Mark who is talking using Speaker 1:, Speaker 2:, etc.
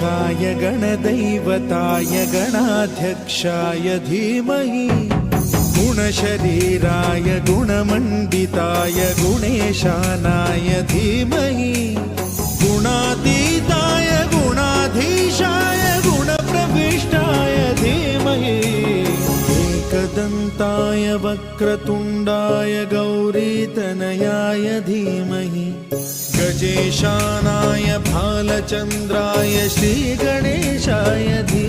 Speaker 1: गणेशाय गणदैवताय गणाध्यक्षाय धीमहि गुणशरीराय गुणमण्डिताय गुणेशानाय धीमहि गुणातीताय गुणाधीशाय गुणप्रविष्टाय धीमहि एकदन्ताय वक्रतुण्डाय गौरीतनयाय धीमहि गजेशानाय भालचन्द्राय श्रीगणेशाय धीमहि